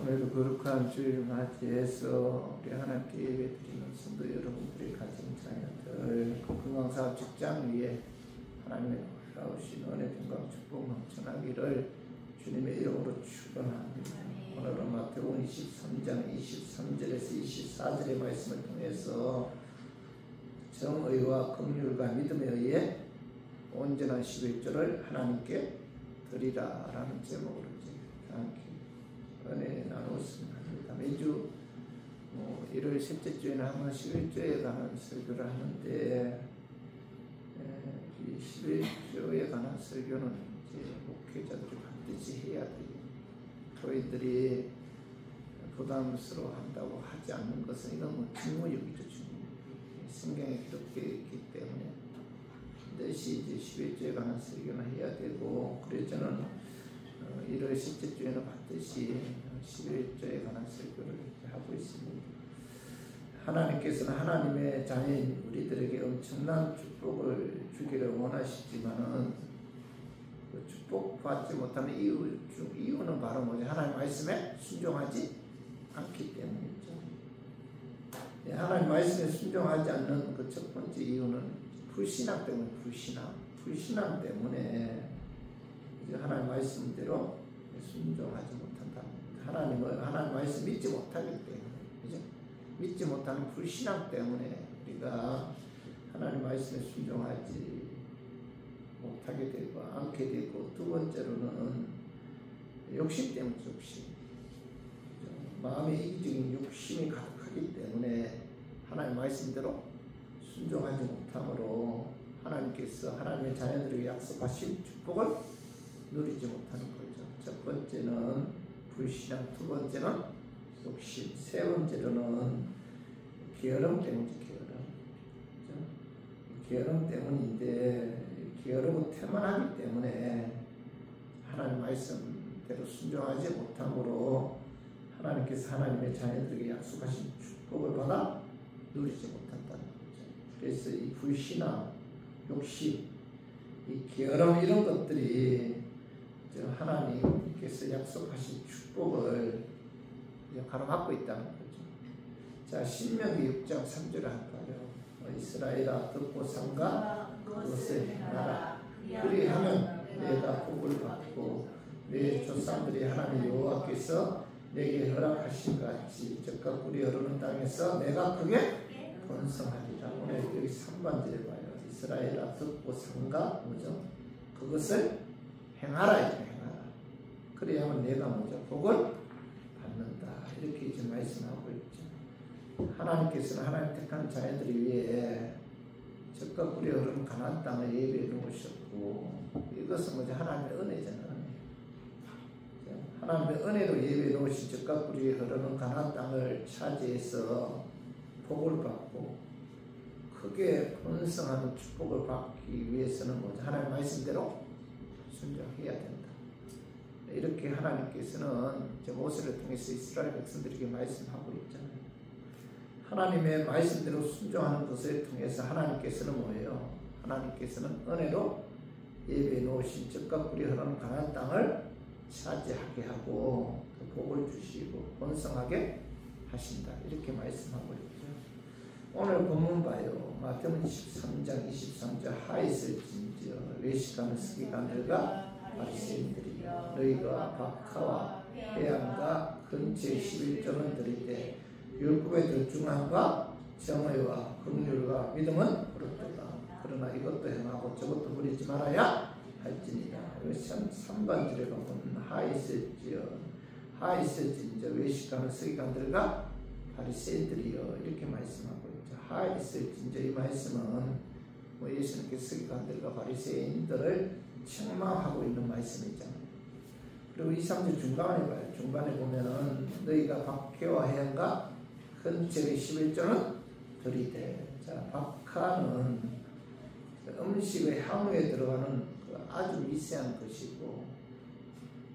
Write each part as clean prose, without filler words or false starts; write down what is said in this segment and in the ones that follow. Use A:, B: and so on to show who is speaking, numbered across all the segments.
A: 오늘도 거룩한 주일 맞이해서 우리 하나님께 예배드리는 성도 여러분들의 가정 자녀들 건강사업 직장 위에 하나님의 놀라우신 은혜 평강 축복 넘쳐나기를 주님의 이름으로 축원합니다. 오늘은 마태복음 23장 23절에서 24절의 말씀을 통해서 정의와 긍휼과 믿음에 의해 온전한 11조를 하나님께 드리라 라는 제목으로 함께 은혜 나누었습니다. 매주 일요일 셋째 주에는 한 번씩 11조에 관한 설교를 하는데 이 11조에 관한 설교는 이제 목회자들이 반드시 해야 돼요. 교인들이 부담스러워 한다고 하지 않는 것은 이건 직무유기죠. 성경에 기록되어 있기 때문에 반드시 이제 11조에 관한 설교는 해야 되고, 그래서 저는 일요일 셋째 주에는 반드시 11조에 관한 설교를 하고 있습니다. 하나님께서는 하나님의 자녀인 우리들에게 엄청난 축복을 주기를 원하시지만은 그 축복받지 못하는 이유는 바로 뭐죠? 하나님 말씀에 순종하지 않기 때문이죠. 하나님 말씀에 순종하지 않는 그 첫 번째 이유는 불신앙 때문에, 불신앙 때문에 하나님 말씀대로 순종하지 못한다. 하나님 말씀 믿지 못하기 때문에, 그죠? 믿지 못하는 불신앙 때문에 우리가 하나님 말씀에 순종하지 못하게 되고 않게 되고, 두 번째로는 욕심 때문이죠. 욕심. 마음의 이기적인 욕심이 가득하기 때문에 하나님 말씀대로 순종하지 못함으로 하나님께서 하나님의 자녀들에게 약속하신 축복을 누리지 못하는 거죠. 첫 번째는 불신앙, 두 번째는 욕심, 세 번째로는 게으름 때문이죠. 게으름 때문인데, 게으름은 태만하기 때문에 하나님 말씀대로 순종하지 못함으로 하나님께서 하나님의 자녀들에게 약속하신 축복을 받아 누리지 못한다는 거죠. 그래서 이 불신앙, 욕심, 이 게으름 이런 것들이 하나님께서 약속하신 축복을 가로막고 있다는 거죠. 자, 신명기 6장 3절을 할까요? 이스라엘아 듣고 삼가 그것을 행하라. 그리하면 내가 복을 받고 내 조상들이 하나님 여호와께서 내게 허락하신 같이 적과 꿀이 흐르는 땅에서 내가 크게 번성하리라. 오늘 여기 3반절에 봐요. 이스라엘아 듣고 삼가 뭐죠? 그것을 행하라. 행하라. 그래야만 내가 뭐죠? 복을 받는다. 이렇게 이제 말씀하고 있죠. 하나님께서는 하나님 택한 자녀들을 위해 적과 꿀이 흐르는 가나안 땅을 예비해 놓으셨고, 이것은 뭐죠? 하나님의 은혜잖아요. 하나님의 은혜로 예비해 놓으신 적과 꿀이 흐르는 가나안 땅을 차지해서 복을 받고 크게 번성하는 축복을 받기 위해서는 뭐죠? 하나님 말씀대로 순종해야 된다. 이렇게 하나님께서는 모세를 통해서 이스라엘 백성들에게 말씀하고 있잖아요. 하나님의 말씀대로 순종하는 것을 통해서 하나님께서는 뭐예요? 하나님께서는 은혜로 예배해 놓으신 적과 꿀이 흐르는 가나안 땅을 차지하게 하고 복을 주시고 번성하게 하신다. 이렇게 말씀하고 있죠. 오늘 본문 봐요. 마태복음 13장 23절 하있을진저 외식하는 서기관들과 바리새인들이여 너희가 박하와 해양과 근처의 11조는 드리되 율법의 덜중함과 정의와 긍휼과 믿음은 부르도다. 그러나 이것도 행하고 저것도 부리지 말아야 할지니라. 3반절에 보면 하있을진저 외식하는 서기관들과 바리새인들이여 이렇게 말씀하고 있죠. 하있을진저 이 말씀은 예수님께서 서기관들과 바리새인들을 책망하고 있는 말씀이잖아요. 그리고 2, 3절 중간에 봐요. 중간에 보면은 너희가 박해와 해양과 근처의 11조는 드리되. 자, 박하는 음식의 향후에 들어가는 아주 미세한 것이고,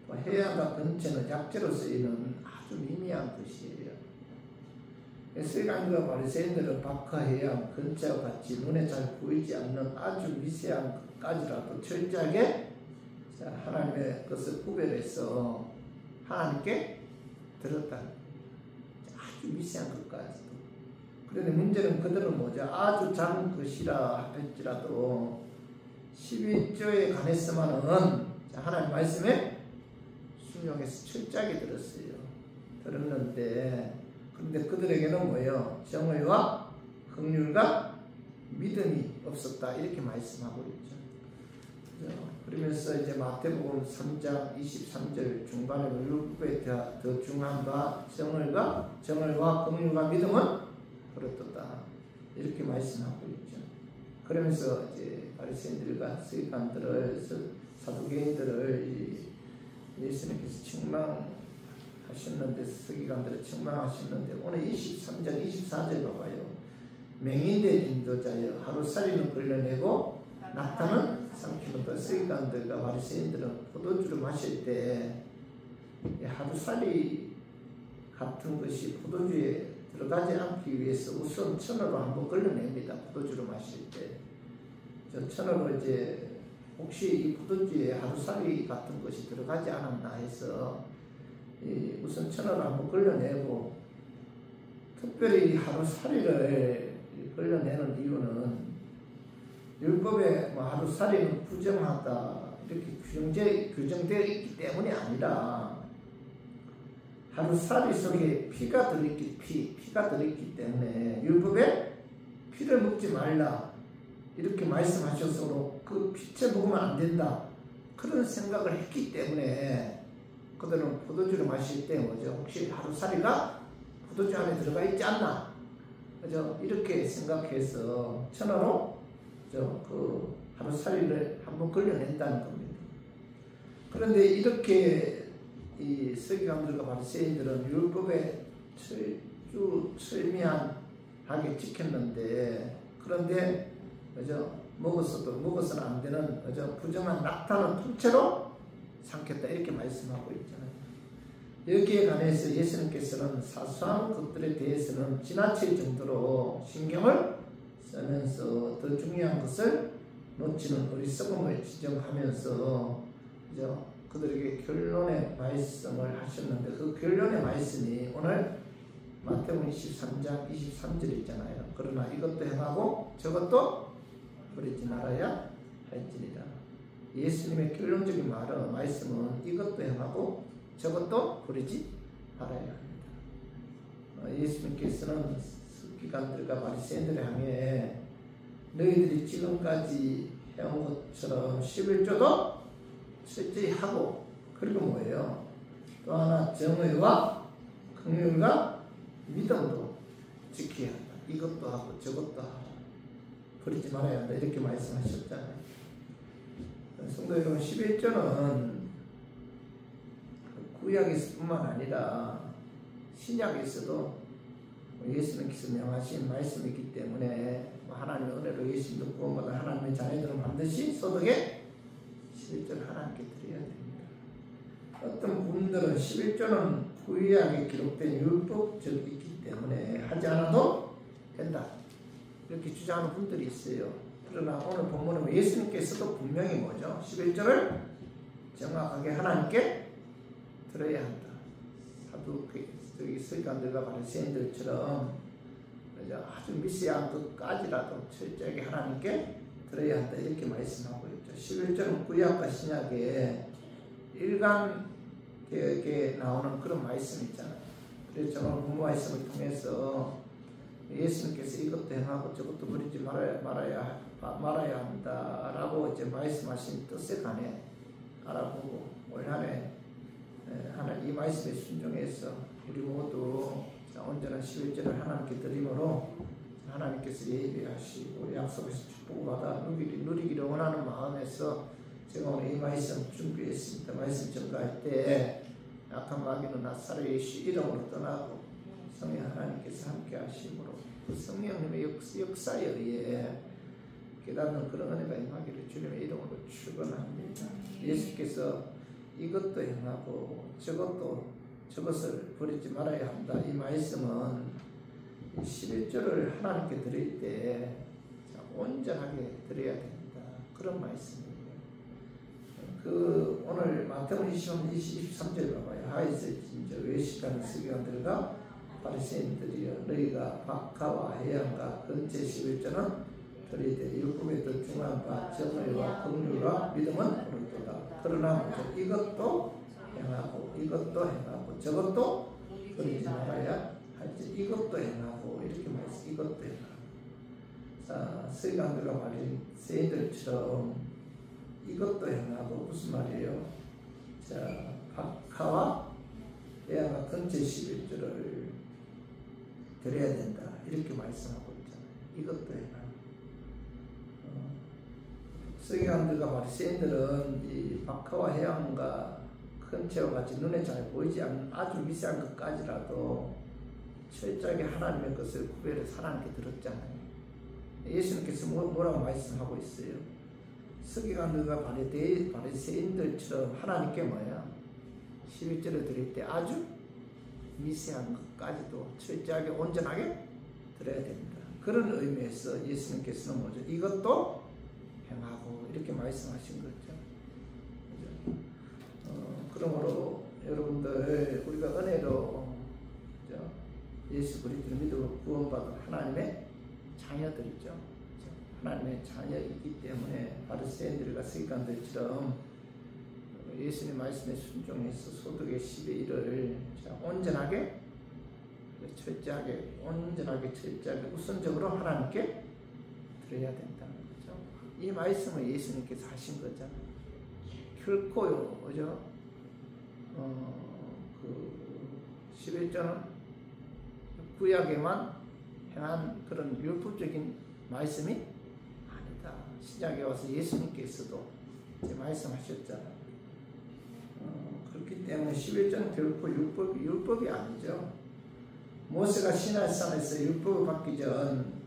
A: 또 해양과 근처는 약재로 쓰이는 아주 미미한 것이에요. 서기관과 바리새인들은 박하, 해양, 근처와 같이 눈에 잘 보이지 않는 아주 미세한 것까지라도 철저하게 하나님의 것을 구별해서 하나님께 들었다. 아주 미세한 것까지도. 그런데 문제는 그들은 뭐죠? 아주 작은 것이라 할지라도 11조에 관해서만은 하나님 말씀에 순종해서 철저하게 들었어요. 들었는데 그런데 그들에게는 뭐예요? 정의와 긍휼과 믿음이 없었다 이렇게 말씀하고 있죠. 그러면서 이제 마태복음 3장 23절 중반에 율법에 더 중요한 바 정의와 긍휼과 믿음은 그렇다 이렇게 말씀하고 있죠. 그러면서 이제 바리새인들과 서기관들을 사두개인들을 예수님께서 책망하셨는데 서기관들을 책망하셨는데 오늘 23장 24절 봐봐요. 맹인된 인도자여 하루살이는 걸려내고 낙타는 삼키는 서기관들과 바리새인들은 포도주를 마실 때 하루살이 같은 것이 포도주에 들어가지 않기 위해서 우선 천으로 한번 걸러냅니다. 포도주를 마실 때. 저 천으로 이제 혹시 이 포도주에 하루살이 같은 것이 들어가지 않았나 해서 우선 천으로 한번 걸러내고 특별히 하루살이를 걸러내는 이유는 율법에 하루살이는 부정하다 이렇게 규정되어 있기 때문이 아니라 하루살이 속에 피가 들어있기 때문에 율법에 피를 먹지 말라 이렇게 말씀하셔서 그 피채 먹으면 안 된다 그런 생각을 했기 때문에 그들은 포도주를 마실 때 뭐죠? 혹시 하루살이가 포도주 안에 들어가 있지 않나? 그죠? 이렇게 생각해서 천하로 그 하루살이를 한번 걸려낸다는 겁니다. 그런데 이렇게 이 서기관들과 바리새인들은 율법에 철미하게 지켰는데 그런데 그죠? 먹어서는 안 되는 그죠? 부정한 낙타는 통째로 삼켰다 이렇게 말씀하고 있잖아요. 여기에 관해서 예수님께서는 사소한 것들에 대해서는 지나칠 정도로 신경을 쓰면서 더 중요한 것을 놓치는 어리석음을 지적하면서 그죠? 그들에게 결론의 말씀을 하셨는데 그 결론의 말씀이 오늘 마태복음 23장 23절 있잖아요. 그러나 이것도 행하고 저것도 버리지 말아야 할지니라. 예수님의 결론적인 말씀은 이것도 행하고 저것도 버리지 말아야 합니다. 예수님께서는 서기관들과 바리새인들을 향해 너희들이 지금까지 해온 것처럼 11조도 실제히 하고 그리고 뭐예요? 또 하나 정의와 긍휼과 믿음도 지켜야 한다. 이것도 하고 저것도 하고 버리지 말아야 한다. 이렇게 말씀하셨잖아요. 성도 여러분 11조는 구약에서뿐만 아니라 신약에서도 예수님께서 명하신 말씀이기 때문에 하나님의 은혜로 예수님도 구원받은 하나님의 자녀들은 반드시 소득에 11조를 하나님께 드려야 됩니다. 어떤 분들은 11조는 구약에 기록된 율법적이기 때문에 하지 않아도 된다 이렇게 주장하는 분들이 있어요. 그러나 오늘 본문은 예수님께서도 분명히 뭐죠? 11조를 정확하게 하나님께 들어야 한다. 서기관들과 바리새인들처럼 아주 미세한 것까지라도 철저하게 하나님께 들어야 한다 이렇게 말씀하고 있죠. 11조는 구약과 신약에 일관되게 나오는 그런 말씀 있잖아요. 그래서 오늘 본문 말씀을 통해서 예수님께서 이것도 행하고 저것도 버리지 말아야 한다라고 이제 말씀하신 뜻에 관해 알아보고 올 한해 이 말씀에 순종해서 우리 모두 온전한 11조를 하나님께 드림으로 하나님께서 예비하시고 약속에서 축복받아 누리기를 원하는 마음에서 제가 오늘 이 말씀 준비했습니다. 말씀 전가할 때 악한 마귀는 나사렛 예수 이름으로 떠나고 성령 하나님께서 함께 하심으로 그 성령님의 역사에 의해 깨닫는 그런 은혜가 임하기를 주님의 이름으로 축원합니다. 예수께서 이것도 행하고 저것을 버리지 말아야 한다. 이 말씀은 11조를 하나님께 드릴 때 온전하게 드려야 된다. 그런 말씀입니다. 오늘 마태복음 23절 봐봐요. 하에서 외식하는 서기관들과 바리새인들이여 너희가 박하와 해양과 근처 11조는 들이되 율법에 더 중요한 바 정의와 긍휼과 믿음은 옳도다. 그러나 먼저 이것도 행하고 저것도 버리지 말아야 할지 이것도 행하고 이렇게 말했어. 이것도 행하고. 자, 서기관들과 바리새인들처럼 이것도 행하고 무슨 말이에요? 자, 박하와 해양과 근처 11조를 드려야 된다. 이렇게 말씀하고 있잖아요. 이것도 행하고. 서기관들과 바리새인들은 이 박하와 해양과 근처와 같이 눈에 잘 보이지 않는 아주 미세한 것까지라도 철저하게 하나님의 것을 구별해서 하나님께 들었잖아요. 예수님께서 뭐라고 말씀하고 있어요? 서기관들과 바리새인들처럼 하나님께 뭐야? 11조를 드릴 때 아주 미세한 것까지도 철저하게 온전하게 들어야 됩니다. 그런 의미에서 예수님께서는 뭐죠? 이것도 행하고 이렇게 말씀하신 거죠. 그러므로 여러분들 우리가 은혜로 예수 그리스도를 믿음으로 구원받은 하나님의 자녀들이죠. 하나님의 자녀이기 때문에 바리새인들과 서기관들처럼 예수님 말씀에 순종해서 소득의 10의 1을 온전하게 철저하게 우선적으로 하나님께 드려야 된다는 거죠. 이 말씀을 예수님께서 하신 거잖아요. 결코요, 그죠? 그 11조는 구약에만 행한 그런 율법적인 말씀이 아니다. 신약에 와서 예수님께서도 이제 말씀하셨잖아요. 그렇기 때문에 11조는 결코 율법이 아니죠. 모세가 시나이산에서 율법을 받기 전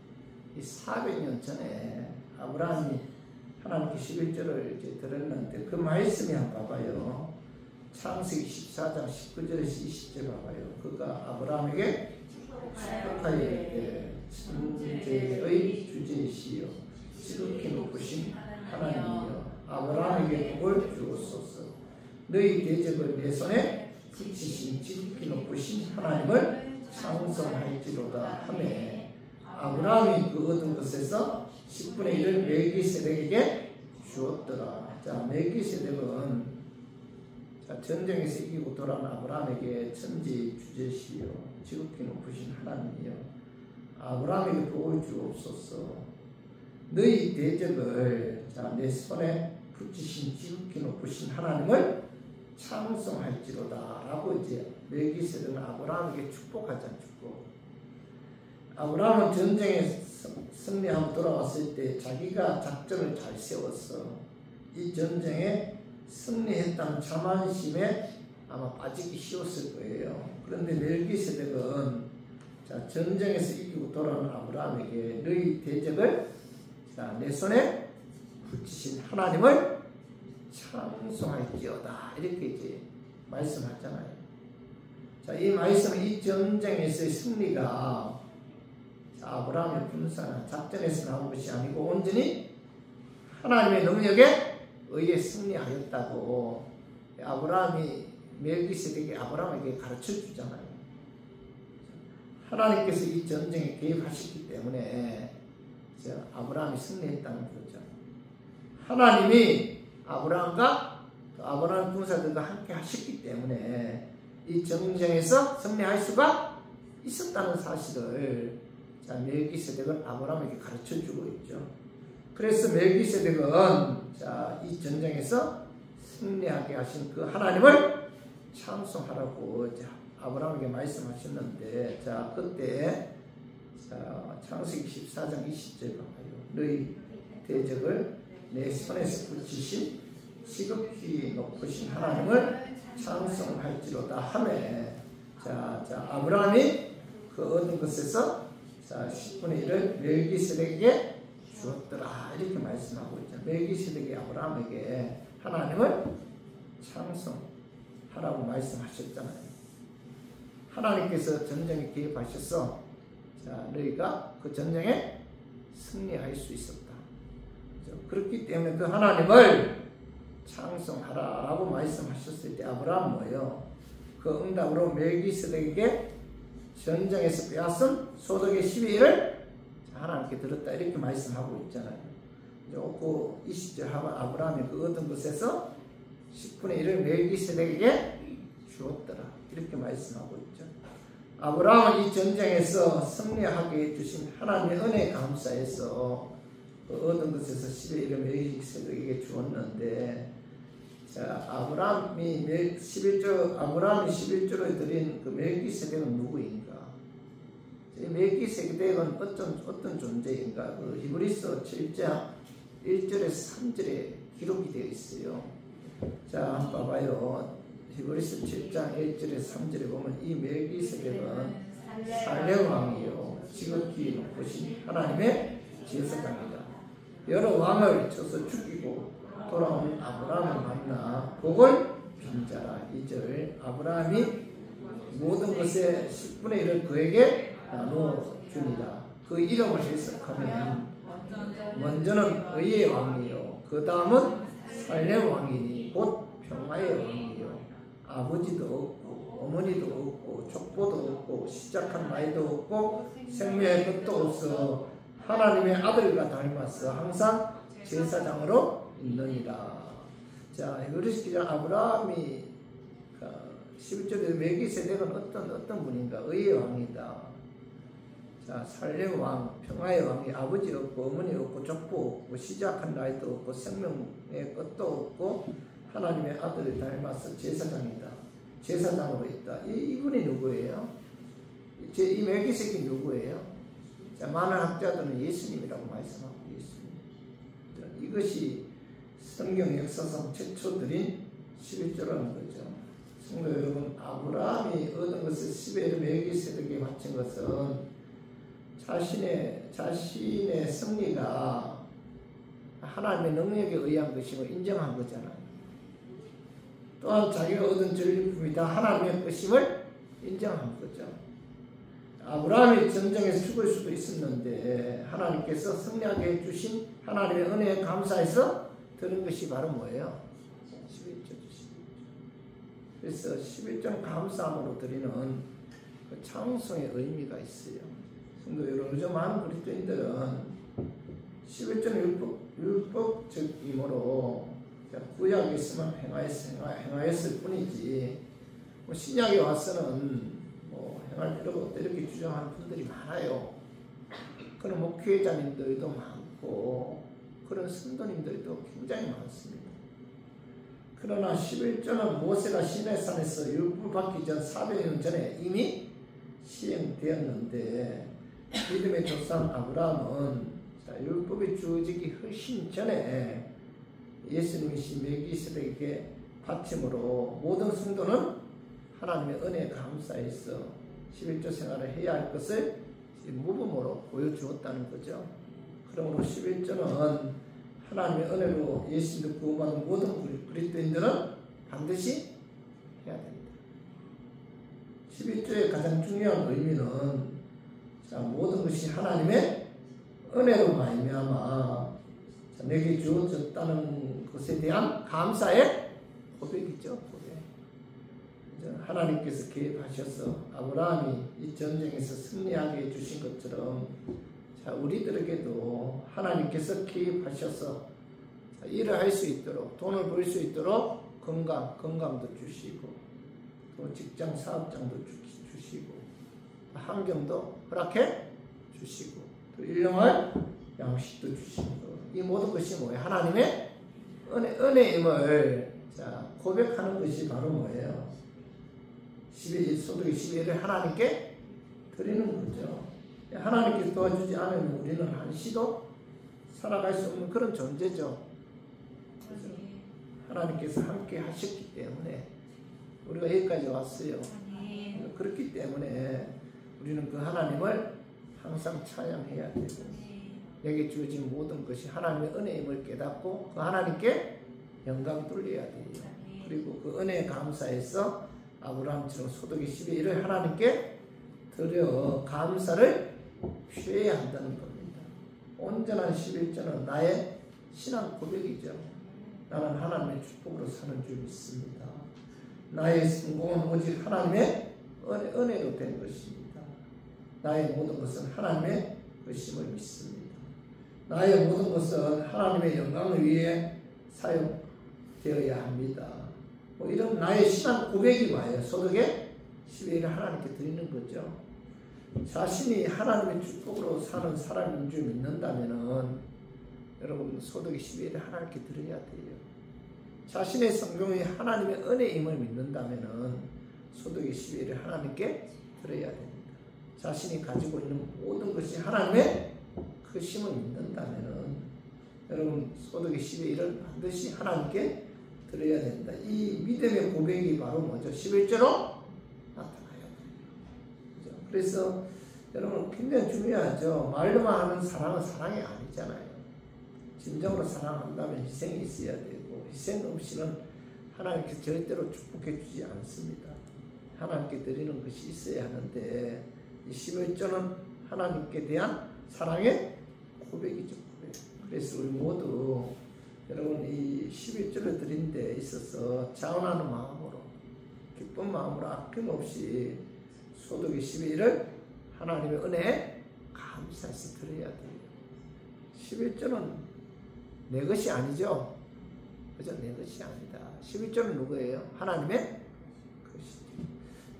A: 이 400년 전에 아브라함이 하나님께 11조를 이제 들었는데 그 말씀이 한번 봐봐요. 창세기 14장 19절에서 20절 봐봐요. 그가 아브라함에게 축복하여 천재의 주제이시여 지극히 높으신 하나님이여 아브라함에게 복을 주옵소서. 너희 대적을 내 손에 붙이신 지극히 높으신 하나님을 찬송할지로다 하매 아브라함이 그 얻은 것에서 10분의 1을 멜기세덱에게 주었더라. 자, 멜기세덱은 전쟁에서 이기고 돌아온 아브라함에게 천지 주제시여 지극히 높으신 하나님이여 아브라함에게 복을 주옵소서. 너희 대적을 내 손에 붙이신 지극히 높으신 하나님을 찬송할지로다 라고 이제 멜기세덱은 아브라함에게 축복하자. 축복. 아브라함은 전쟁에 승리하고 돌아왔을 때 자기가 작전을 잘 세웠어. 이 전쟁에 승리했다는 자만심에 아마 빠지기 쉬웠을 거예요. 그런데 멜기세덱은 전쟁에서 이기고 돌아온 아브라함에게 너희 대적을 내 손에 붙이신 하나님을 찬송할지어다 이렇게 이제 말씀하잖아요. 자, 이 말씀은 이 전쟁에서의 승리가 아브라함의 분산한 작전에서 나온 것이 아니고 온전히 하나님의 능력에 의해 승리하였다고 아브라함이 멜기세덱이 아브라함에게 가르쳐 주잖아요. 하나님께서 이 전쟁에 개입하셨기 때문에 아브라함이 승리했다는 거죠. 하나님이 아브라함과 아브라함 군사들과 함께 하셨기 때문에 이 전쟁에서 승리할 수가 있었다는 사실을 멜기세덱은 아브라함에게 가르쳐 주고 있죠. 그래서 멜기세덱은 이 전쟁에서 승리하게 하신 그 하나님을 찬송하라고 아브라함에게 말씀하셨는데 그때 창세기 14장 20절 봐요. 너희 대적을 내 손에서 붙이신 지극히 높으신 하나님을 찬송할지로다 하매 아브라함이 그 얻은 것에서 10분의 1을 멜기세덱에게 주었더라 이렇게 말씀하고 있죠. 멜기세덱이 아브라함에게 하나님을 찬송하라고 말씀하셨잖아요. 하나님께서 전쟁에 개입하셔서 너희가 그 전쟁에 승리할 수 있었다. 그렇기 때문에 그 하나님을 찬송하라라고 말씀하셨을 때 아브라함은 뭐예요? 그 응답으로 멜기세덱에게 전쟁에서 빼앗은 소득의 12일을 하나님께 들었다 이렇게 말씀하고 있잖아요. 그 20절 하면 아브라함이 그 얻은 것에서 10분의 1을 멜기세덱에게 주었더라 이렇게 말씀하고 있죠. 아브라함은 이 전쟁에서 승리하게 해주신 하나님의 은혜에 감사해서 그 얻은 것에서 10분의 1을 멜기세덱에게 주었는데, 자, 아브라함이 11조로 드린 그 멜기세덱은 누구인가? 이 멜기세덱은 어떤 존재인가? 그 히브리서 7장 1절에서 3절에 기록이 되어 있어요. 자, 한번 봐봐요. 히브리서 7장 1절에서 3절에 보면 이 멜기세덱은 살렘 왕이요 지극히 높으신 하나님의 제사장이다. 여러 왕을 쳐서 죽이고 돌아온 아브라함을 만나 복을 빈자라. 2절 아브라함이 모든 것의 10분의 1을 그에게 나누어 주니라. 그 이름을 해석하면 먼저는 의의 왕이요 그 다음은 살렘 왕이니 곧 평화의 왕이요 아버지도 없고 어머니도 없고 족보도 없고 시작한 나이도 없고 생명의 끝도 없어 하나님의 아들과 닮아서 항상 제사장으로 있느니라. 자, 히브리서 기자 아브라함이 11절에 멜기세덱은 어떤 분인가? 의의 왕이다. 자, 살렘 왕, 평화의 왕이 아버지 없고 어머니 없고 족보 없고 시작한 나이도 없고 생명의 끝도 없고 하나님의 아들을 닮아서 제사장이다. 제사장으로 있다. 이분이 누구예요? 이 멜기세덱이 누구예요? 자, 많은 학자들은 예수님이라고 말씀하고 있습니다. 이것이 성경 역사상 최초 드린 11조라는 거죠. 성도 여러분, 아브라함이 얻은 것을 10의 멜기세덱에게 바친 것은 자신의 승리가 하나님의 능력에 의한 것임을 인정한 거잖아요. 또한 자기가 얻은 전리품이 다 하나님의 것임을 인정한 거죠. 아브라함이 전쟁에서 죽을 수도 있었는데 하나님께서 승리하게 해주신 하나님의 은혜에 감사해서 드는 것이 바로 뭐예요? 11조. 그래서 11조는 감사함으로 드리는 그 찬송의 의미가 있어요. 성도 여러분, 요즘 많은 그리스도인들은 11조는 율법적이므로 구약에서만 행하였을 뿐이지 신약에 와서는 행할 필요가 없다 이렇게 주장하는 분들이 많아요. 그런 목회자님들도 많고 그런 성도님들도 굉장히 많습니다. 그러나 11조는 모세가 시내산에서 율법을 받기 전 400년 전에 이미 시행되었는데 믿음의 조상 아브라함은 율법이 주어지기 훨씬 전에 예수님이 멜기세덱에게 바침으로 모든 성도는 하나님의 은혜에 감사해서 11조 생활을 해야 할 것을 모범으로 보여주었다는 거죠. 그러므로 11조는 하나님의 은혜로 예수님을 구원받은 모든 그리스도인들은 반드시 해야 됩니다. 11조의 가장 중요한 의미는 모든 것이 하나님의 은혜로 말미암아 내게 주어졌다는 것에 대한 감사의 고백이죠. 하나님께서 개입하셔서 아브라함이 이 전쟁에서 승리하게 해주신 것처럼 우리들에게도 하나님께서 개입하셔서 일을 할 수 있도록 돈을 벌 수 있도록 건강도 주시고 또 직장 사업장도 주시고 환경도 허락해 주시고 또 일용할 양식도 주시고 이 모든 것이 뭐예요? 하나님의 은혜임을 고백하는 것이 바로 뭐예요? 소득의 12일을 하나님께 드리는 거죠. 하나님께서 도와주지 않으면 우리는 한시도 살아갈 수 없는 그런 존재죠. 하나님께서 함께 하셨기 때문에 우리가 여기까지 왔어요. 그렇기 때문에 우리는 그 하나님을 항상 찬양해야 되고 내게 주어진 모든 것이 하나님의 은혜임을 깨닫고 그 하나님께 영광 돌려야 돼요. 그리고 그 은혜에 감사해서 아브라함처럼 소득의 12일을 하나님께 드려 감사를 표해야 한다는 겁니다. 온전한 11조는 나의 신앙 고백이죠. 나는 하나님의 축복으로 사는 줄 믿습니다. 나의 성공은 오직 하나님의 은혜로 된 것입니다. 나의 모든 것은 하나님의 것임을 믿습니다. 나의 모든 것은 하나님의 영광을 위해 사용되어야 합니다. 뭐 이런 나의 신앙 고백이 뭐예요? 소득의 10의 1을 하나님께 드리는 거죠. 자신이 하나님의 축복으로 사는 사람인 줄 믿는다면은 여러분 소득의 10의 1을 하나님께 드려야 돼요. 자신의 성공이 하나님의 은혜임을 믿는다면은 소득의 10의 1을 하나님께 드려야 됩니다. 자신이 가지고 있는 모든 것이 하나님의 크심을 믿는다면은 여러분 소득의 10의 1을 반드시 하나님께 드려야 된다. 이 믿음의 고백이 바로 뭐죠? 11조로 나타나요. 그렇죠? 그래서 여러분 굉장히 중요하죠. 말로만 하는 사랑은 사랑이 아니잖아요. 진정으로 사랑한다면 희생이 있어야 되고 희생 없이는 하나님께서 절대로 축복해 주지 않습니다. 하나님께 드리는 것이 있어야 하는데 이 11조는 하나님께 대한 사랑의 고백이죠. 그래서 우리 모두 여러분 이 11조를 드린 데 있어서 자원하는 마음으로 기쁜 마음으로 아낌없이 소득의 11을 하나님의 은혜에 감사해서 드려야 돼요. 11조는 내 것이 아니죠. 그죠? 내 것이 아니다. 11조는 누구예요? 하나님의 것이죠.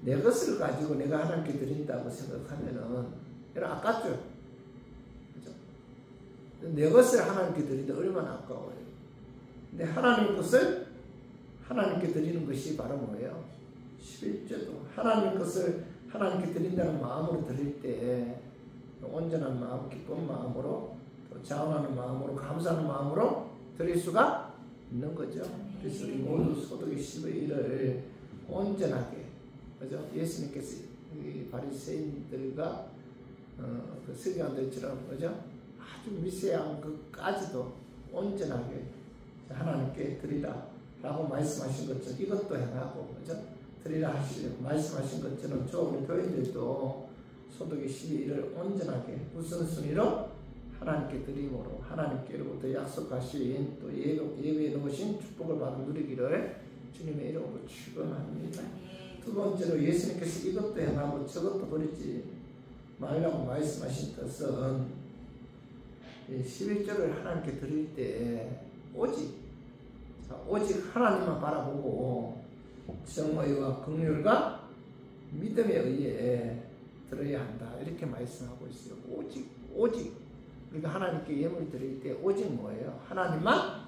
A: 내 것을 가지고 내가 하나님께 드린다고 생각하면은 여러분 아깝죠? 그죠? 내 것을 하나님께 드린다 얼마나 아까워요. 근데 하나님 것을 하나님께 드리는 것이 바로 뭐예요? 11조도 하나님 것을 하나님께 드린다는 마음으로 드릴 때 온전한 마음, 기쁜 마음으로 또 자원하는 마음으로 감사하는 마음으로 드릴 수가 있는 거죠. 그래서 우리 모두 소득의 10의 1을 온전하게 그죠? 예수님께서 이 바리새인들과 그 서기관들처럼 그죠? 아주 미세한 것까지도 온전하게 하나님께 드리라 라고 말씀하신 것처럼 이것도 행하고 그죠? 드리라 하시고 말씀하신 것처럼 저 우리 교인들도 소득의 10의 1을 온전하게 우선순위로 하나님께 드림으로 하나님께로부터 약속하신 또 예배해 놓으신 축복을 받아 누리기를 주님의 이름으로 축원합니다. 두 번째로 예수님께서 이것도 행하고 저것도 버리지 말라고 말씀하신 뜻은 11조를 하나님께 드릴 때 오직 하나님만 바라보고 정의와 긍휼과 믿음에 의해 드려야 한다. 이렇게 말씀하고 있어요. 오직 우리가 하나님께 예물 드릴 때 오직 뭐예요? 하나님만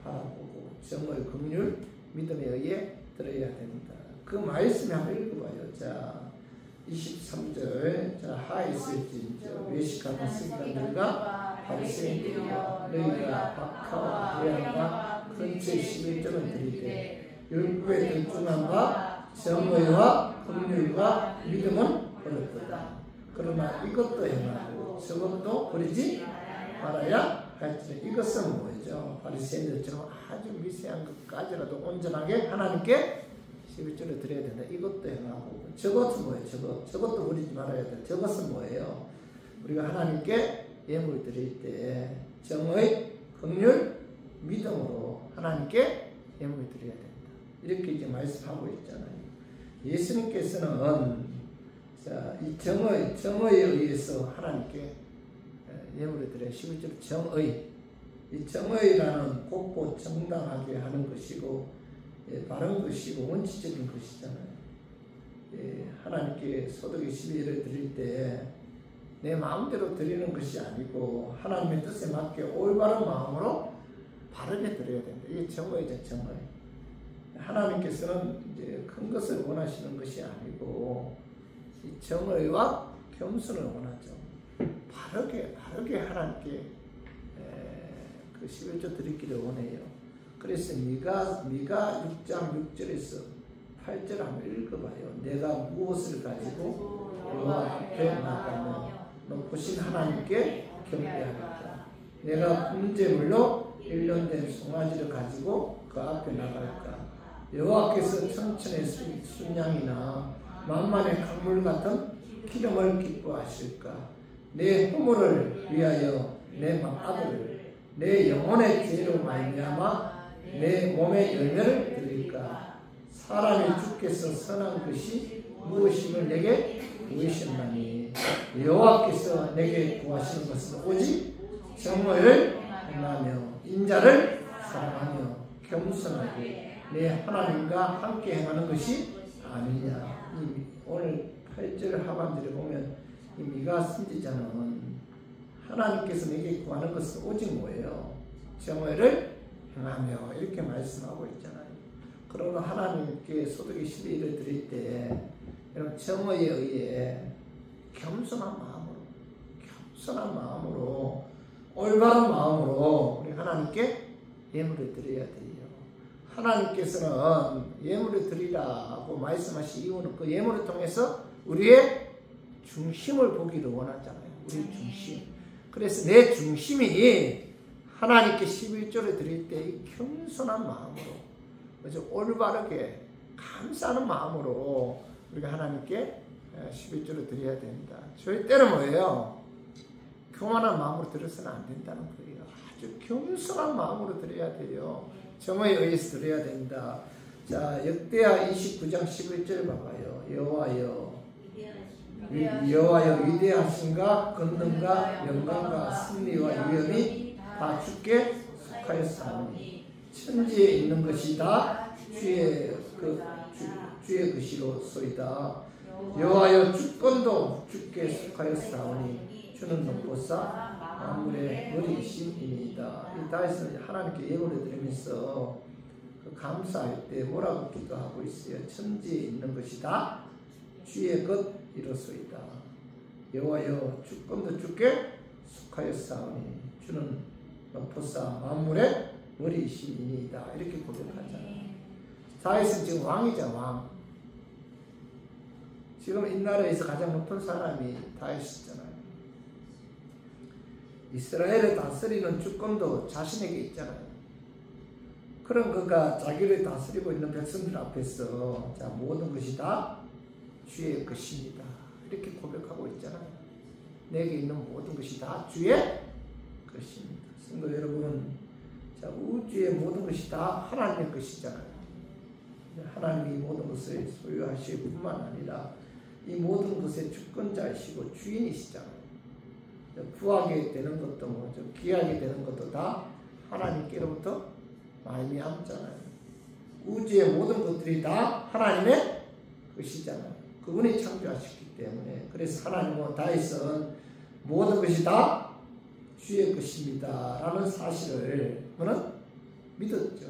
A: 바라보고 정의, 긍휼, 믿음에 의해 드려야 됩니다. 그 말씀을 한번 읽어봐요. 자, 23절. 자, 하있을진저 외식하는 서기관들과 바리새인들이여 너희가 박하와 회양과 근처의 11조는 드리되 율법에 등중한 바 정의와 긍휼과 믿음은 버렸도다. 그러나 이것도 행하고 저것도 버리지 말아야 할지니 이것은 뭐죠? 바리새인들처럼 아주 미세한 것까지라도 온전하게 하나님께 11조를 드려야 된다. 이것도 행하고 저것은 뭐예요? 저것도 버리지 말아야 된다. 저것은 뭐예요? 우리가 하나님께 예물 드릴 때 정의, 긍휼, 믿음으로 하나님께 예물 드려야 된다. 이렇게 이제 말씀하고 있잖아요. 예수님께서는 자, 이 정의에 의해서 하나님께 예물을 드려야 11조 정의. 이 정의라는 곱고 정당하게 하는 것이고 바른 것이고 원칙적인 것이잖아요. 하나님께 소득의 11을 드릴 때 내 마음대로 드리는 것이 아니고 하나님의 뜻에 맞게 올바른 마음으로 바르게 드려야 된다. 이게 정의죠, 정의. 하나님께서는 이제 큰 것을 원하시는 것이 아니고 이 정의와 겸손을 원하죠. 바르게 하나님께 그 11조 드리기를 원해요. 그래서 미가 6장 6절에서 8절 한번 읽어봐요. 내가 무엇을 가지고 여호와 앞에 나가며 높으신 하나님께 경배하리까. 내가 분재물로 1년 된 송아지를 가지고 그 앞에 나갈까. 여호와께서 천천의 순양이나 만만의 강물 같은 기름을 기뻐하실까. 내 허물을 위하여 내 맏아들을 내 영혼의 죄로 말미암아 내 몸의 열매를 드릴까. 사람이 주께서 선한 것이 무엇임을 내게 구하셨나니 여호와께서 내게 구하시는 것은 오직 정의를 행하며 인자를 사랑하며 겸손하게 내 하나님과 함께 행하는 것이 아니냐. 오늘 8절 하반절에 보면 이 미가 선지자는 하나님께서 내게 구하는 것은 오직 뭐예요? 정의를 행하며 이렇게 말씀하고 있잖아요. 그러나 하나님께 소득의 12일을 드릴 때 여러분 정의에 의해 겸손한 마음으로 올바른 마음으로 우리 하나님께 예물을 드려야 돼요. 하나님께서는 예물을 드리라고 말씀하신 이유는 그 예물을 통해서 우리의 중심을 보기를 원하잖아요. 우리의 중심. 그래서 내 중심이 하나님께 11조를 드릴 때 이 겸손한 마음으로, 그래서 올바르게 감사하는 마음으로 우리가 하나님께 11조를 드려야 된다. 저희 때는 뭐예요? 교만한 마음으로 드려서는 안 된다는 거예요. 아주 겸손한 마음으로 드려야 돼요. 정의에 의해서 드려야 된다. 자, 역대하 29장 11절 봐봐요. 여호와여 위대하신가 권능과 영광과 승리와 위엄이 다 주께 속하였사오니 천지에 있는 것이 다 주의 것이로소이다. 여호와여 주권도 주께 속하였사오니 주는 높보사 만물의 머리이심이니이다. 이 다윗은 하나님께 예물을 드리면서 그 감사할 때 뭐라고 기도하고 있어요? 천지에 있는 것이 다 주의 것이로소이다. 여호와여 주권도 주께 속하였사오니 주는 높보사 만물의 머리이심이니이다. 이렇게 고백하잖아요. 다윗은 지금 왕이죠, 왕. 지금 이 나라에서 가장 높은 사람이 다윗이잖아요. 이스라엘을 다스리는 주권도 자신에게 있잖아요. 그런 그가 자기를 다스리고 있는 백성들 앞에서 자, 모든 것이 다 주의 것입니다. 이렇게 고백하고 있잖아요. 내게 있는 모든 것이 다 주의 것입니다. 성도 여러분, 자, 우주의 모든 것이 다 하나님의 것이잖아요. 하나님이 모든 것을 소유하실 뿐만 아니라 이 모든 것의 주권자이시고 주인이시잖아요. 구하게 되는 것도 뭐죠? 귀하게 되는 것도 다 하나님께로부터 말미암잖아요. 우주의 모든 것들이 다 하나님의 것이잖아요. 그분이 창조하셨기 때문에. 그래서 하나님은 다윗은 모든 것이 다 주의 것입니다 라는 사실을 그는 믿었죠.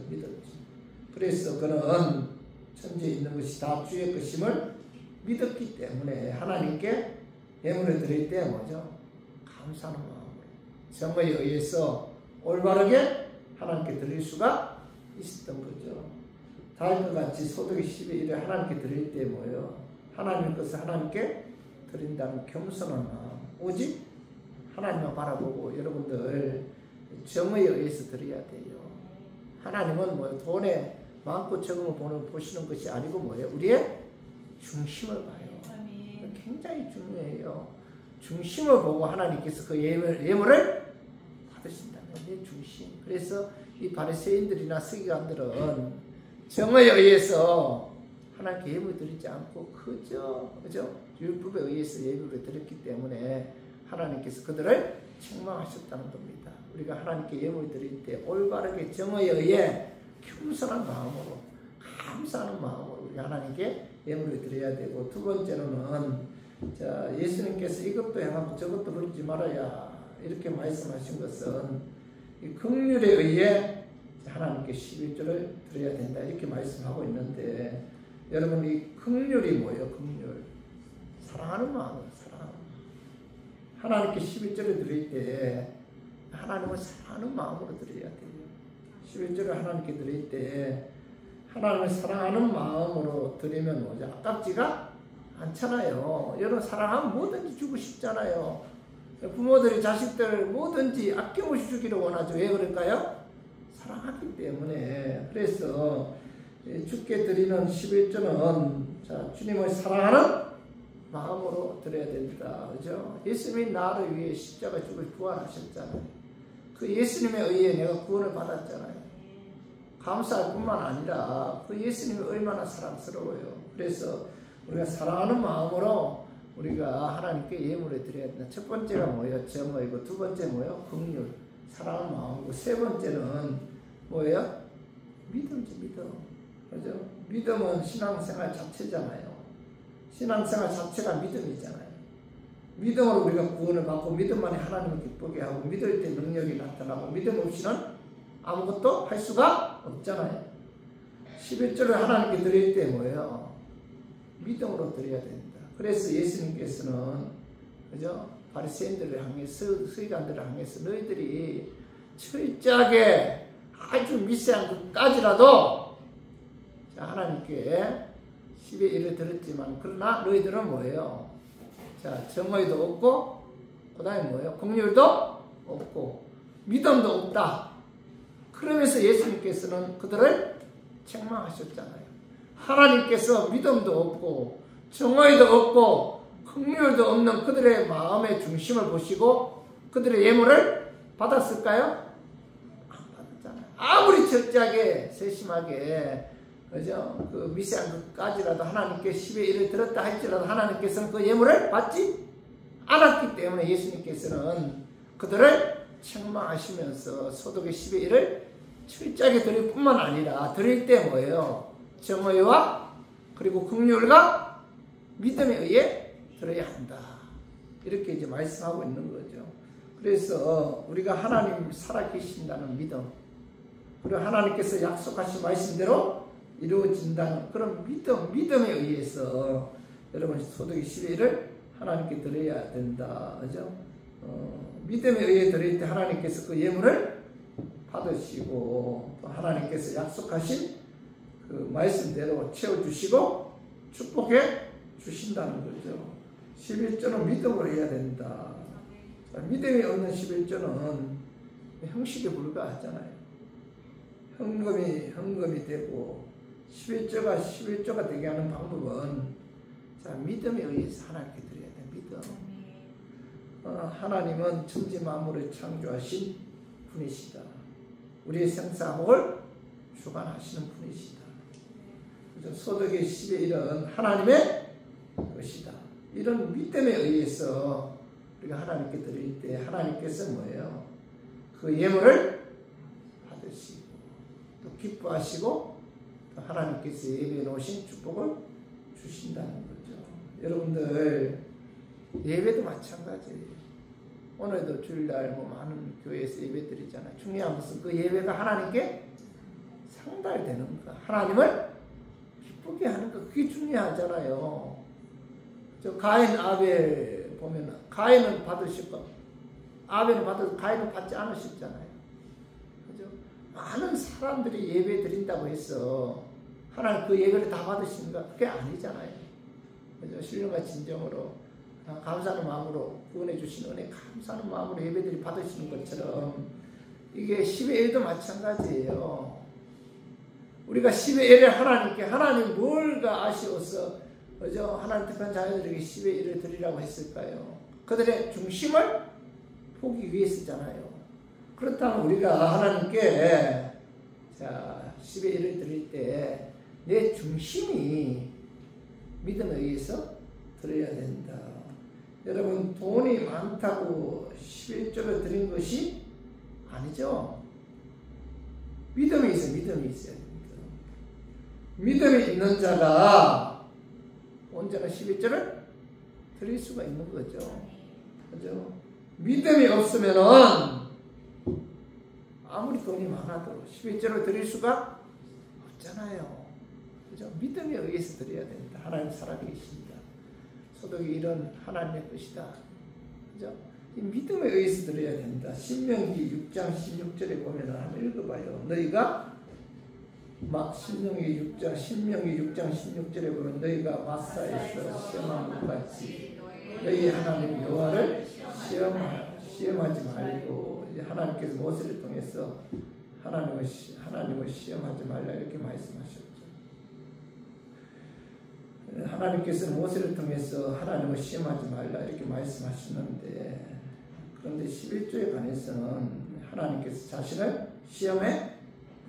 A: 그래서 그는 천지에 있는 것이 다 주의 것임을 믿었기 때문에 하나님께 예물을 드릴 때 뭐죠? 감사하는 마음으로 정의에 의해서 올바르게 하나님께 드릴 수가 있었던 거죠. 다윗과 같이 소득의 12일에 하나님께 드릴 때 뭐예요? 하나님의 것을 하나님께 드린다는 겸손한 마음. 오직 하나님만 바라보고 여러분들 정의에 의해서 드려야 돼요. 하나님은 뭐 돈에 많고 적음을 보시는 것이 아니고 뭐예요? 우리의 중심을 봐요. 굉장히 중요해요. 중심을 보고 하나님께서 그 예물을 받으신다는 내 중심. 그래서 이 바리새인들이나 서기관들은 정의에 의해서 하나님께 예물 드리지 않고 그저 율법에 의해서 예물을 드렸기 때문에 하나님께서 그들을 책망하셨다는 겁니다. 우리가 하나님께 예물 드릴 때 올바르게 정의에 의해 겸손한 마음으로 감사하는 마음으로 우리 하나님께 예물을 드려야 되고, 두 번째로는 자, 예수님께서 이것도 행하고 저것도 그러지 말아야 이렇게 말씀하신 것은 이 긍휼에 의해 하나님께 11조를 드려야 된다 이렇게 말씀하고 있는데, 여러분 이 긍휼이 뭐예요? 긍휼, 사랑하는 마음이에요. 사랑하는 마음. 하나님께 11조를 드릴 때 하나님을 사랑하는 마음으로 드려야 돼요. 11조를 하나님께 드릴 때 하나님을 사랑하는 마음으로 드리면 뭐죠? 아깝지가 않잖아요. 여러분 사랑하면 뭐든지 주고 싶잖아요. 부모들이 자식들 뭐든지 아낌없이 주기를 원하죠. 왜 그럴까요? 사랑하기 때문에. 그래서 주께 드리는 11조는 자, 주님을 사랑하는 마음으로 드려야 됩니다. 그죠? 예수님이 나를 위해 십자가 죽을 부활하셨잖아요. 그 예수님에 의해 내가 구원을 받았잖아요. 감사할 뿐만 아니라 그 예수님이 얼마나 사랑스러워요. 그래서 우리가 사랑하는 마음으로 우리가 하나님께 예물을 드려야 된다. 첫 번째가 뭐예요? 정의고, 두 번째 뭐예요? 긍휼, 사랑하는 마음이고, 세 번째는 뭐예요? 믿음이죠, 믿음. 그죠? 믿음은 신앙생활 자체잖아요. 신앙생활 자체가 믿음이잖아요. 믿음으로 우리가 구원을 받고, 믿음만이 하나님을 기쁘게 하고, 믿을 때 능력이 나타나고, 믿음 없이는 아무것도 할 수가 없잖아요. 11조를 하나님께 드릴 때 뭐예요? 믿음으로 드려야 된다. 그래서 예수님께서는, 그죠? 바리새인들을 향해서, 서기관들을 향해서 너희들이 철저하게 아주 미세한 것까지라도 하나님께 10의 1을 드렸지만, 그러나 너희들은 뭐예요? 자, 정의도 없고, 그 다음에 뭐예요? 긍휼도 없고, 믿음도 없다. 그러면서 예수님께서는 그들을 책망하셨잖아요. 하나님께서 믿음도 없고, 정의도 없고, 긍휼도 없는 그들의 마음의 중심을 보시고, 그들의 예물을 받았을까요? 안 받았잖아요. 아무리 철저하게, 세심하게, 그죠? 그 미세한 것까지라도 하나님께 10의 1을 들었다 할지라도 하나님께서는 그 예물을 받지 않았기 때문에 예수님께서는 그들을 책망하시면서 소득의 10의 1을 철저하게 드릴 뿐만 아니라 드릴 때 뭐예요? 정의와 그리고 긍휼과 믿음에 의해 드려야 한다. 이렇게 이제 말씀하고 있는 거죠. 그래서 우리가 하나님 살아계신다는 믿음, 그리고 하나님께서 약속하신 말씀대로 이루어진다는 그런 믿음에 의해서 여러분 소득의 10의 1을 하나님께 드려야 된다. 그죠? 믿음에 의해 드릴 때 하나님께서 그 예물을 받으시고 또 하나님께서 약속하신 그 말씀대로 채워주시고 축복해 주신다는 거죠. 11조는 믿음으로 해야 된다. 믿음이 없는 11조는 형식에 불과하잖아요. 헌금이 되고 11조가 되게 하는 방법은 자, 믿음에 의해서 하나님께 드려야 돼. 믿음. 하나님은 천지 만물을 창조하신 분이시다. 우리의 생사복을 주관하시는 분이시다. 소득의 10의 1은 하나님의 것이다. 이런 믿음에 의해서 우리가 하나님께 드릴 때 하나님께서 뭐예요? 그 예물을 받으시고 또 기뻐하시고 또 하나님께서 예배해 놓으신 축복을 주신다는 거죠. 여러분들 예배도 마찬가지예요. 오늘도 주일날 많은 교회에서 예배 드리잖아요. 중요한 것은 그 예배가 하나님께 상달되는 거, 하나님을 기쁘게 하는 거, 그게 중요하잖아요. 저 가인 아벨 보면 가인은 받으실 거, 아벨은 받아도 가인은 받지 않으셨잖아요. 그죠? 많은 사람들이 예배 드린다고 해서 하나님 그 예배를 다 받으시는가? 그게 아니잖아요. 그죠? 신령과 진정으로 감사하는 마음으로 구원해 주신 은혜 감사하는 마음으로 예배들이 받으시는 것처럼 이게 10의 1도 마찬가지예요. 우리가 10의 1을 하나님께 하나님 뭘가 아쉬워서 그죠? 하나님 택한 자녀들에게 10의 1을 드리라고 했을까요? 그들의 중심을 보기 위해서잖아요. 그렇다면 우리가 하나님께 자 10의 1을 드릴 때 내 중심이 믿음에 의해서 드려야 된다. 여러분 돈이 많다고 11조를 드린 것이 아니죠. 믿음이 있어요. 믿음이 있어요. 믿음이 있는 자가 언제나 11조를 드릴 수가 있는 거죠. 그죠? 믿음이 없으면은 아무리 돈이 많아도 11조를 드릴 수가 없잖아요. 그죠? 믿음에 의해서 드려야 됩니다. 하나님 살아계십니다. 소득이 이런 하나님의 것이다. 그죠? 이 믿음에 의해서 드려야 된다. 신명기 6장 16절에 보면 한번 읽어봐요. 너희가 신명기 6장 16절에 보면 너희가 마사에서 시험한 것 같이 너희 하나님 여호와를 시험하지 말고 이제 하나님께서 모세를 통해서 하나님을 시험하지 말라 이렇게 말씀하셨죠. 하나님께서 모세를 통해서 하나님을 시험하지 말라 이렇게 말씀하시는데 그런데 11조에 관해서는 하나님께서 자신을 시험해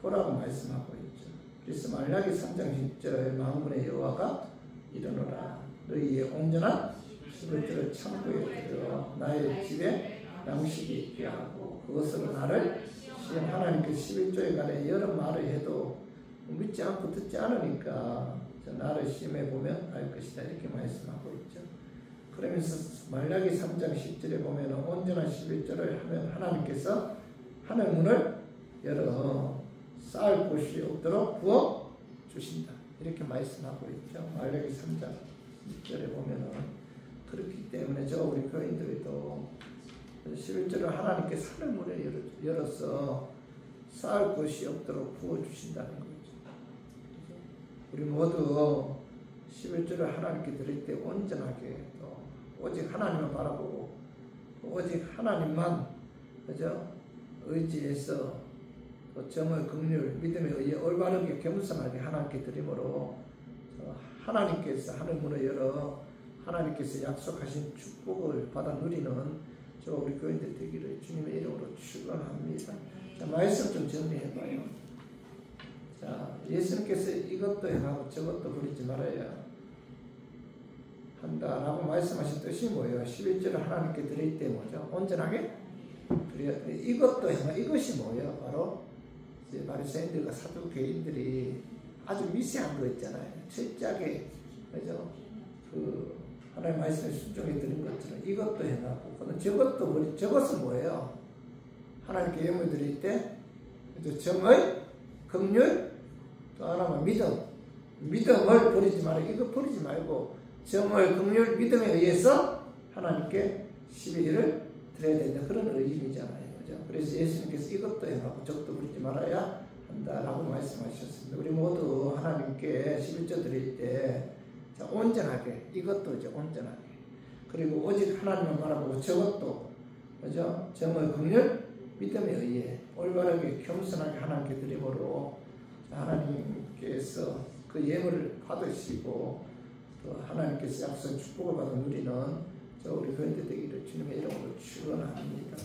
A: 보라고 말씀하고 있죠. 그래서 말라기 3장 10절에 만군의 여호와가 이르노라 너희의 온전한 11절을 창고에 들여 나의 집에 양식이 있게 하고 그것으로 나를 시험 하나님께 11조에 관해 여러 말을 해도 믿지 않고 듣지 않으니까 나를 시험해 보면 알 것이다 이렇게 말씀하고 있죠. 그러면서 말라기 3장 10절에 보면 온전한 11절을 하면 하나님께서 하늘 문을 열어 쌓을 곳이 없도록 부어 주신다 이렇게 말씀하고 있죠. 말라기 3장 10절에 보면은 그렇기 때문에 우리 교인들도 11절을 하나님께서 하늘 문을 열어서 쌓을 곳이 없도록 부어 주신다는 거죠. 우리 모두 11절을 하나님께 드릴 때 온전하게 또 오직 하나님을 바라보고 오직 하나님만 그죠? 의지해서 또 정의 긍휼 믿음에 의해 올바르게 겸손하게 하나님께 드림으로 하나님께서 하늘 문을 열어 하나님께서 약속하신 축복을 받아 누리는 우리 교인들 되기를 주님의 이름으로 축원합니다. 자, 말씀 좀 정리해봐요. 자, 예수님께서 이것도 행하고 저것도 부리지 말아야 한다라고 말씀하신 뜻이 뭐예요? 11절을 하나님께 드릴 때 뭐죠? 온전하게 드려야 돼. 이것도 행하 이것이 뭐예요? 바로 이제 바리새인들과 사두개인들이 아주 미세한 거 있잖아요. 철저하게 그죠? 그 하나님 말씀에 순종해 드린 것처럼 이것도 행하고 저것도 저것은 뭐예요? 하나님께 예물 드릴 때 정의, 긍휼, 또 하나만 믿음을 버리지 말고 이거 버리지 말고 정의, 긍휼, 믿음에 의해서 하나님께 12일을 드려야 된다 그런 의미잖아요. 그죠? 그래서 예수님께서 이것도 행하고 저것도 버리지 말아야 한다라고 말씀하셨습니다. 우리 모두 하나님께 11조 드릴 때 온전하게 이것도 이제 온전하게 그리고 오직 하나님을 바라보고 저것도 그죠? 정의 긍휼 믿음에 의해 올바르게 겸손하게 하나님께 드림으로 하나님께서 그 예물을 받으시고 또 하나님께서 약속 축복을 받아 누리는 우리 교인들 되기를 주님의 이름으로 축원합니다.